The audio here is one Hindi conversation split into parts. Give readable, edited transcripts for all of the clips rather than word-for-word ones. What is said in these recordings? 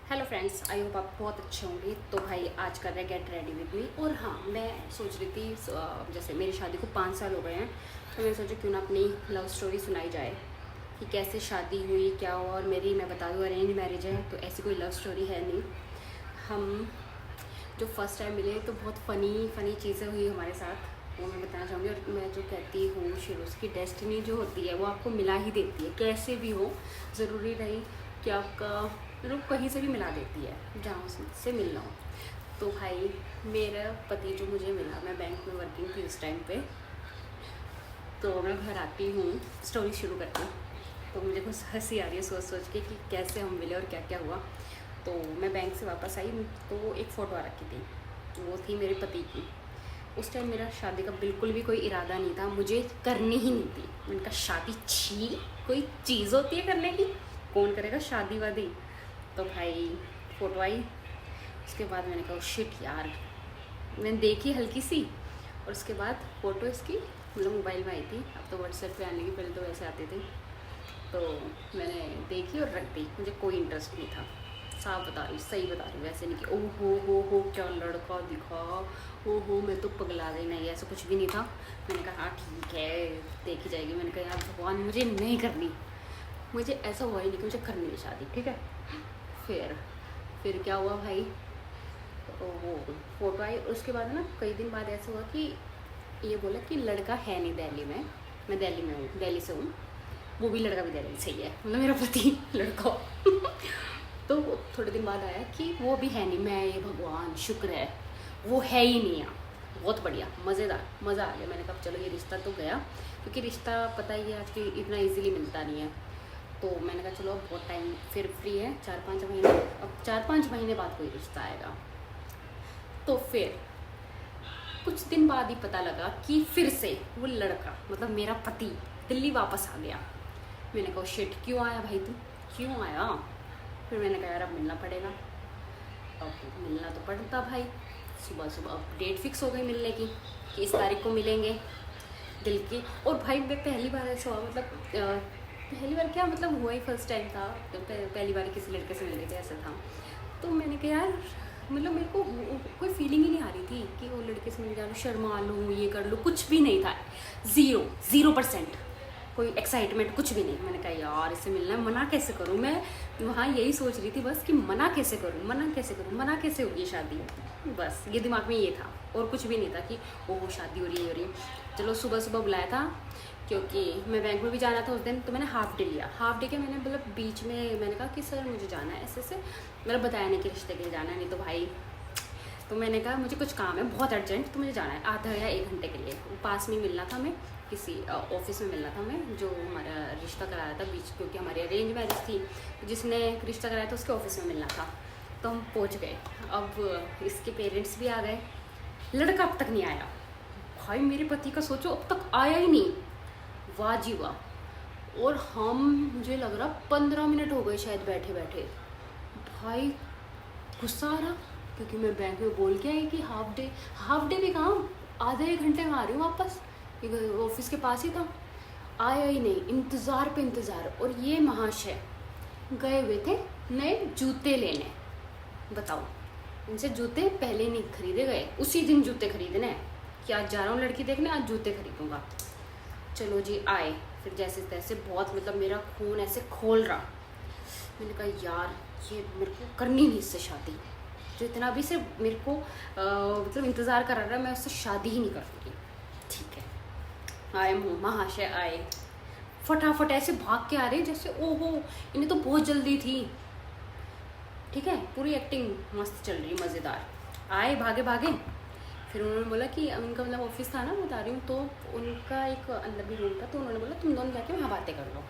हेलो फ्रेंड्स, आई होप आप बहुत अच्छे होंगे। तो भाई आज कर रहे गेट रेडी विद मी। और हाँ, मैं सोच रही थी जैसे मेरी शादी को 5 साल हो गए हैं, तो मैंने सोचा क्यों ना अपनी लव स्टोरी सुनाई जाए कि कैसे शादी हुई, क्या हुआ। और मेरी मैं बता दूँ अरेंज मैरिज है, तो ऐसी कोई लव स्टोरी है नहीं। हम जो फर्स्ट टाइम मिले तो बहुत फ़नी चीज़ें हुई हमारे साथ, वो मैं बताना चाहूँगी। और मैं जो कहती हूँ शुरू उसकी डेस्टिनी जो होती है वो आपको मिला ही देती है, कैसे भी हो। ज़रूरी नहीं कि आपका मतलब कहीं से भी मिला देती है जहाँ उससे मिलना हो। तो भाई मेरा पति जो मुझे मिला, मैं बैंक में वर्किंग थी उस टाइम पे। तो मैं घर आती हूँ, स्टोरी शुरू करती हूँ, तो मुझे कुछ हंसी आ रही है सोच सोच के कि कैसे हम मिले और क्या क्या हुआ। तो मैं बैंक से वापस आई तो एक फ़ोटो आ रखी थी, वो थी मेरे पति की। उस टाइम मेरा शादी का बिल्कुल भी कोई इरादा नहीं था, मुझे करनी ही नहीं थी। मैंने कहा शादी छी, कोई चीज़ होती है करने की, कौन करेगा शादी वादी। तो भाई फ़ोटो आई, उसके बाद मैंने कहा शिट यार, मैंने देखी हल्की सी। और उसके बाद फ़ोटो इसकी मतलब मोबाइल में आई थी, अब तो व्हाट्सएप पे आने की, पहले तो वैसे आते थे। तो मैंने देखी और रख दी, मुझे कोई इंटरेस्ट नहीं था। साफ बता रही, सही बता रही, वैसे नहीं कि ओह हो क्या लड़का दिखा, ओहो मैं तो पगला गई, नहीं ऐसा कुछ भी नहीं था। मैंने कहा हाँ ठीक है, देखी जाएगी। मैंने कहा यार भगवान मुझे नहीं करनी, मुझे ऐसा हुआ ही नहीं कि मुझे करनी है शादी, ठीक है। फिर क्या हुआ भाई, वो फ़ोटो आई। उसके बाद ना कई दिन बाद ऐसा हुआ कि ये बोला कि लड़का है नहीं दिल्ली में। मैं दिल्ली में हूँ, दिल्ली से हूँ, वो भी लड़का भी दिल्ली से ही है, मतलब मेरा पति लड़का। तो थोड़े दिन बाद आया कि वो भी है नहीं। मैं ये भगवान शुक्र है वो है ही नहीं है। बहुत बढ़िया, मज़ेदार, मज़ा आ गया। मैंने कहा चलो ये रिश्ता तो गया, क्योंकि रिश्ता पता ही है आजकल इतना इजीली मिलता नहीं है। तो मैंने कहा चलो अब बहुत टाइम फिर फ्री है, 4-5 महीने, अब 4-5 महीने बाद कोई रिश्ता आएगा। तो फिर कुछ दिन बाद ही पता लगा कि फिर से वो लड़का मतलब मेरा पति दिल्ली वापस आ गया। मैंने कहा शिट, क्यों आया भाई तू, क्यों आया। फिर मैंने कहा यार अब मिलना पड़ेगा। अब मिलना तो पड़ता भाई। सुबह सुबह अब डेट फिक्स हो गई मिलने की कि इस तारीख को मिलेंगे दिल की। और भाई मैं पहली बार ऐसा हुआ, मतलब पहली बार क्या मतलब हुआ ही फर्स्ट टाइम था, तो पहली बार किसी लड़के से मिले थे ऐसा था। तो मैंने कहा यार मतलब मेरे को कोई फीलिंग ही नहीं आ रही थी कि वो लड़के से मिल जा लूँ, शर्मा लूँ, ये कर लूँ, कुछ भी नहीं था। 0% कोई एक्साइटमेंट कुछ भी नहीं। मैंने कहा यार इससे मिलना है, मना कैसे करूँ। मैं वहाँ यही सोच रही थी बस कि मना कैसे करूँ, मना कैसे होगी शादी, बस ये दिमाग में ये था। और कुछ भी नहीं था कि ओह शादी हो रही है। चलो सुबह सुबह बुलाया था, क्योंकि मैं बैंक में भी जाना था उस दिन। तो मैंने हाफ डे लिया, हाफ डे के मैंने मतलब बीच में मैंने कहा कि सर मुझे जाना है ऐसे मतलब बताया नहीं कि रिश्ते के लिए जाना है, नहीं तो भाई। तो मैंने कहा मुझे कुछ काम है बहुत अर्जेंट, तो मुझे जाना है आधा या 1 घंटे के लिए। पास में मिलना था, मैं किसी ऑफिस में मिलना था, मैं जो हमारा रिश्ता कराया था बीच, क्योंकि हमारी अरेंज मैरिज थी, तो जिसने रिश्ता कराया था उसके ऑफिस में मिलना था। तो हम पहुँच गए। अब इसके पेरेंट्स भी आ गए, लड़का अब तक नहीं आया। भाई मेरे पति का सोचो अब तक आया ही नहीं, वाह जी वाह। और हम मुझे लग रहा 15 मिनट हो गए शायद बैठे बैठे। भाई गुस्सा आ रहा, क्योंकि मैं बैंक में बोल के आई कि हाफ डे भी कहाँ, आधे 1 घंटे में आ रही हूँ वापस, ऑफिस के पास ही था। आया ही नहीं, इंतज़ार पे इंतज़ार। और ये महाशय गए हुए थे नए जूते लेने। बताओ, इनसे जूते पहले नहीं खरीदे गए, उसी दिन जूते खरीदने हैं कि आज जा रहा हूँ लड़की देखने, आज जूते खरीदूँगा। चलो जी आए, फिर जैसे तैसे बहुत मतलब मेरा खून ऐसे खोल रहा। मैंने कहा यार ये मेरे को करनी नहीं इससे शादी, जो इतना भी से मेरे को मतलब इंतज़ार करा रहा है, मैं उससे शादी ही नहीं करूँगी। ठीक है, आए महाशय आए, फटाफट ऐसे भाग के आ रहे जैसे ओहो इन्हें तो बहुत जल्दी थी। ठीक है, पूरी एक्टिंग मस्त चल रही, मज़ेदार। आए भागे भागे, फिर उन्होंने बोला कि उनका मतलब ऑफिस था ना, बता रही हूँ, तो उनका एक अंदर भी रूम था। तो उन्होंने बोला तुम दोनों जाके वहाँ बातें कर लो।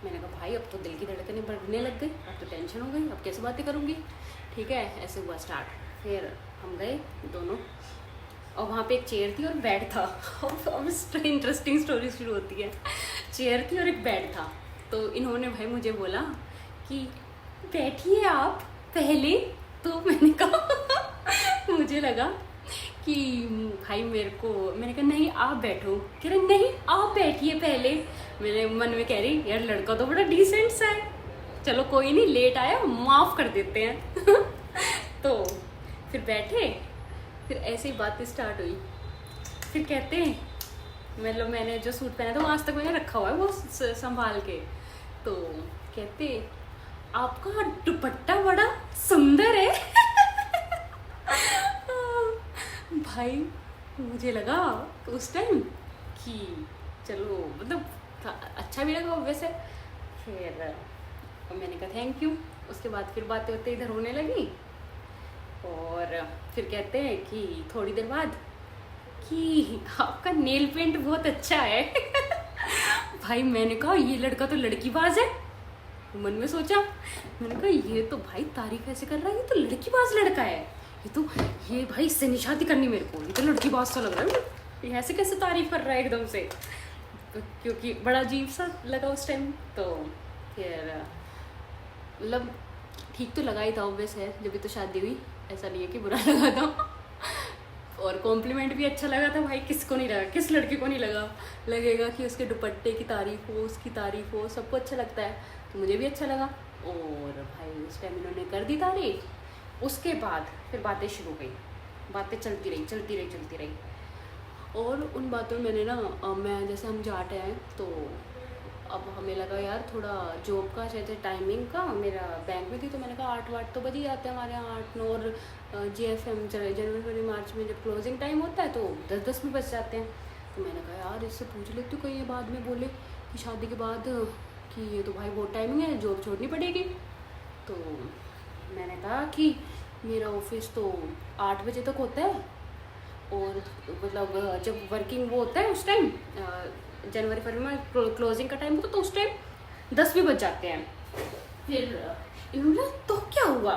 मैंने कहा भाई अब तो दिल की धड़कनें बढ़ने लग गई, अब तो टेंशन हो गई, अब कैसे बातें करूँगी। ठीक है, ऐसे हुआ स्टार्ट। फिर हम गए दोनों, और वहाँ पे एक चेयर थी और बेड था। अब इंटरेस्टिंग स्टोरी शुरू होती है। चेयर थी और एक बेड था। तो इन्होंने भाई मुझे बोला कि बैठिए आप पहले। तो मैंने कहा मुझे लगा कि भाई मैंने कहा नहीं आप बैठो। कह रहे नहीं आप बैठिए पहले। मैंने मन में कह रही यार लड़का तो बड़ा डिसेंट सा है, चलो कोई नहीं, लेट आया माफ़ कर देते हैं। तो फिर बैठे, फिर ऐसे ही बातें स्टार्ट हुई। फिर कहते हैं, मतलब मैंने जो सूट पहना था वो आज तक मैंने रखा हुआ है वो संभाल के। तो कहते आपका दुपट्टा बड़ा सुंदर है। भाई मुझे लगा उस टाइम कि चलो मतलब अच्छा भी लगा वैसे। फिर मैंने कहा थैंक यू। उसके बाद फिर बातें होते इधर होने लगी, और फिर कहते हैं कि थोड़ी देर बाद कि आपका नेल पेंट बहुत अच्छा है। भाई मैंने कहा ये लड़का तो लड़कीबाज है। मन में सोचा, मैंने कहा ये तो भाई तारीफ ऐसे कर रहा है, ये तो लड़कीबाज लड़का है, ये भाई इससे नहीं शादी करनी मेरे को, ये तो लड़कीबाज सा लग रहा है, ये ऐसे कैसे तारीफ कर रहा है एकदम से। क्योंकि बड़ा अजीब सा लगा उस टाइम। तो फिर मतलब ठीक तो लगा ही था, ऑब्वियस है, जब भी तो शादी हुई, ऐसा नहीं है कि बुरा लगा था। और कॉम्प्लीमेंट भी अच्छा लगा था। भाई किसको नहीं लगा, किस लड़के को नहीं लगेगा कि उसके दुपट्टे की तारीफ हो, उसकी तारीफ हो, सबको अच्छा लगता है। तो मुझे भी अच्छा लगा, और भाई उस टाइम इन्होंने कर दी तारीफ। उसके बाद फिर बातें शुरू हो गई, बातें चलती रही। और उन बातों में मैंने ना मैं जैसे हम जाट हैं, तो अब हमें लगा यार थोड़ा जॉब का जैसे टाइमिंग का, मेरा बैंक में थी तो मैंने कहा 8 तो बज ही जाते हैं हमारे यहाँ, 8-9। और GFM जनवरी फरवरी मार्च में जब क्लोजिंग टाइम होता है तो 10-10 में बज जाते हैं। तो मैंने कहा यार इससे पूछ लेती हूँ, कहीं ये बाद में बोले कि शादी के बाद कि ये तो भाई बहुत टाइमिंग है, जॉब छोड़नी पड़ेगी। तो मैंने कहा कि मेरा ऑफिस तो 8 बजे तक होता है, और मतलब जब वर्किंग वो होता है उस टाइम जनवरी फरवरी में क्लोजिंग का टाइम होता तो उस टाइम 10 भी बज जाते हैं। फिर इन्होंने तो क्या हुआ,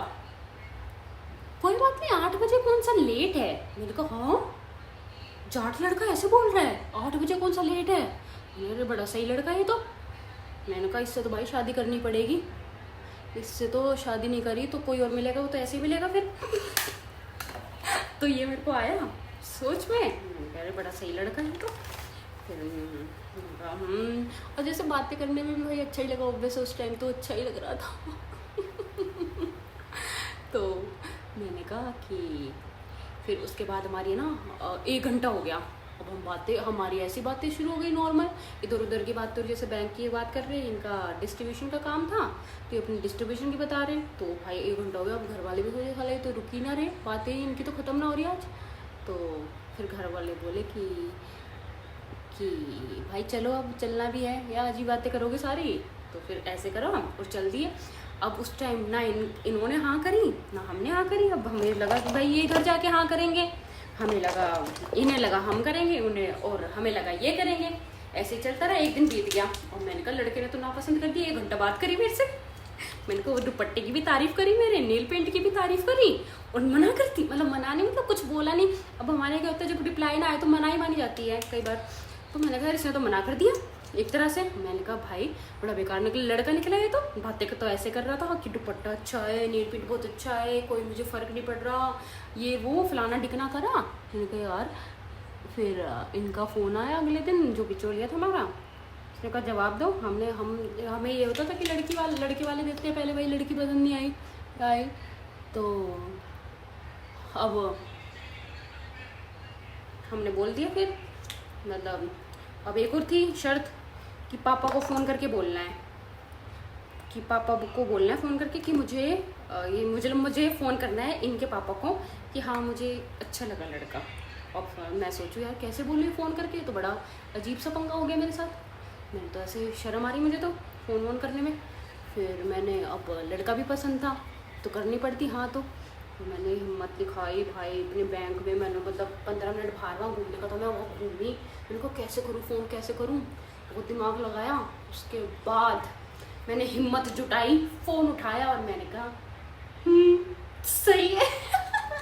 कोई बात नहीं, 8 बजे कौन सा लेट है। मैंने कहा हाँ, जाट लड़का ऐसे बोल रहा है, 8 बजे कौन सा लेट है। मेरे बड़ा सही लड़का है ये तो। मैंने कहा इससे तो भाई शादी करनी पड़ेगी, इससे तो शादी नहीं करी तो कोई और मिलेगा, वो तो ऐसे ही मिलेगा फिर। तो ये मेरे को आया सोच में, अरे बड़ा सही लड़का है तो। फिर और जैसे बातें करने में भी भाई अच्छा ही लगा, ऑब्वियस उस टाइम तो अच्छा ही लग रहा था। तो मैंने कहा कि फिर उसके बाद हमारी ना 1 घंटा हो गया। अब हमारी ऐसी बातें शुरू हो गई नॉर्मल, इधर उधर की बात। तो जैसे बैंक की बात कर रहे हैं, इनका डिस्ट्रीब्यूशन का काम था तो ये अपनी डिस्ट्रीब्यूशन की बता रहे हैं। तो भाई 1 घंटा हो गया, अब घर वाले भी सोचे साले तो रुक ही ना रहे, बातें इनकी तो ख़त्म ना हो रही आज। तो फिर घर वाले बोले कि भाई चलो अब चलना भी है, या अजीब बातें करोगे सारी, तो फिर ऐसे करो और चल दिए। अब उस टाइम ना इन्होंने हाँ करी ना हमने हाँ करी। अब हमें लगा कि भाई ये घर जाके हाँ करेंगे, हमें लगा इन्हें लगा हम करेंगे उन्हें, और हमें लगा ये करेंगे। ऐसे ही चलता रहा, 1 दिन बीत गया। और मैंने कहा लड़के ने तो नापसंद कर दी, 1 घंटा बात करी मेरे से। मैंने कहा वो दुपट्टे की भी तारीफ करी, मेरे नेल पेंट की भी तारीफ करी, और मना करती, मतलब मना नहीं, मतलब कुछ बोला नहीं। अब हमारे क्या होता है, जब रिप्लाई ना आए तो मना ही मानी जाती है कई बार। तो मैंने कहा इसने तो मना कर दिया एक तरह से। मैंने कहा भाई बड़ा बेकार लड़का निकला है, तो बातें तो ऐसे कर रहा था कि दुपट्टा अच्छा है, नेल पेंट बहुत अच्छा है, कोई मुझे फ़र्क नहीं पड़ रहा, ये वो फलाना डिकना करा। मैंने कहा यार, फिर इनका फ़ोन आया अगले दिन, जो बिचौलिया था हमारा, उसने कहा जवाब दो। हमें ये होता था कि लड़के वाले देते हैं पहले, भाई लड़की पसंद नहीं आई। तो अब हमने बोल दिया फिर, मतलब अब एक और थी शर्त कि पापा को फ़ोन करके बोलना है, कि पापा को बोलना है फ़ोन करके कि मुझे फ़ोन करना है इनके पापा को कि हाँ मुझे अच्छा लगा लड़का। और मैं सोचूं यार कैसे बोलूँ फ़ोन करके, तो बड़ा अजीब सा पंगा हो गया मेरे साथ। मैंने तो ऐसे शर्म आ रही मुझे तो फ़ोन वोन करने में। फिर मैंने, अब लड़का भी पसंद था तो करनी पड़ती हाँ। तो मैंने हिम्मत दिखाई भाई अपने बैंक में, मैंने मतलब 15 मिनट बाहर वहाँ घूमने का था, मैं वहाँ घूमी। मैंने कहा कैसे करूँ फ़ोन, कैसे करूँ, बहुत दिमाग लगाया। उसके बाद मैंने हिम्मत जुटाई, फ़ोन उठाया और मैंने कहा सही है।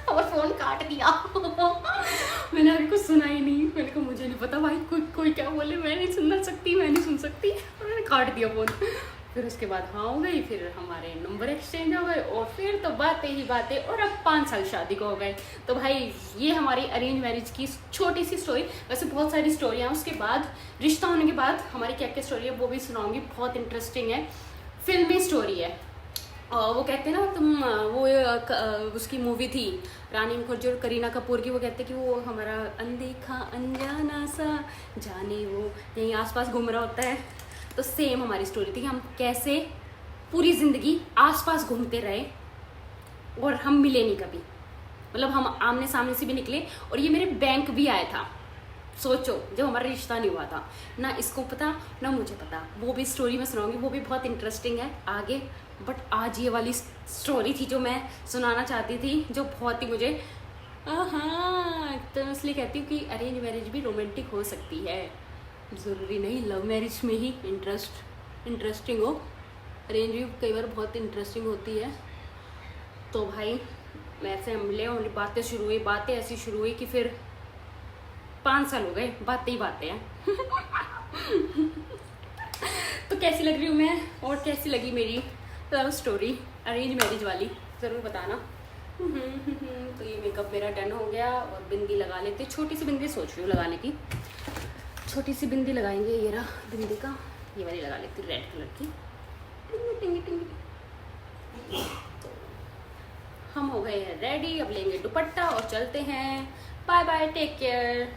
और फ़ोन काट दिया। मैंने अभी कुछ सुना ही नहीं। मैंने कहा मुझे नहीं पता भाई कोई क्या बोले, मैं नहीं सुन सकती। और मैंने काट दिया फ़ोन। फिर उसके बाद हाँ हो गई, फिर हमारे नंबर एक्सचेंज हो गए, और फिर तो बातें ही बातें, और अब 5 साल शादी को हो गए। तो भाई ये हमारी अरेंज मैरिज की छोटी सी स्टोरी। वैसे बहुत सारी स्टोरियाँ उसके बाद, रिश्ता होने के बाद हमारी क्या क्या स्टोरी है वो भी सुनाऊंगी, बहुत इंटरेस्टिंग है। फिल्मी स्टोरी है। वो कहते हैं ना तुम उसकी मूवी थी रानी मुखर्जी और करीना कपूर की, वो कहते हैं कि वो हमारा अनदेखा अनजाना सा जाने वो यहीं आसपास घूम रहा होता है। तो सेम हमारी स्टोरी थी कि हम कैसे पूरी ज़िंदगी आसपास घूमते रहे और हम मिले नहीं कभी, मतलब हम आमने सामने से भी निकले। और ये मेरे बैंक भी आया था, सोचो, जब हमारा रिश्ता नहीं हुआ था, ना इसको पता ना मुझे पता। वो भी स्टोरी मैं सुनाऊंगी, वो भी बहुत इंटरेस्टिंग है आगे। बट आज ये वाली स्टोरी थी जो मैं सुनाना चाहती थी, जो बहुत ही मुझे हाँ, तो मैं इसलिए कहती हूँ कि अरेंज मैरिज भी रोमांटिक हो सकती है, ज़रूरी नहीं लव मैरिज में ही इंटरेस्टिंग हो। अरेंज भी कई बार बहुत इंटरेस्टिंग होती है। तो भाई वैसे हम मिले और बातें शुरू हुई, बातें ऐसी शुरू हुई कि फिर 5 साल हो गए, बातें ही बातें हैं। तो कैसी लग रही हूँ मैं और कैसी लगी मेरी लव स्टोरी अरेंज मैरिज वाली, ज़रूर बताना। तो ये मेकअप मेरा डन हो गया और बिंदी लगा लेते, छोटी सी बिंदी सोच रही हूँ लगाने की, छोटी सी बिंदी लगाएंगे। ये रहा बिंदी का, ये वाली लगा लेती रेड कलर की। टिंगी टिंगी टिंगी। तो हम हो गए हैं रेडी, अब लेंगे दुपट्टा और चलते हैं। Bye bye, take care.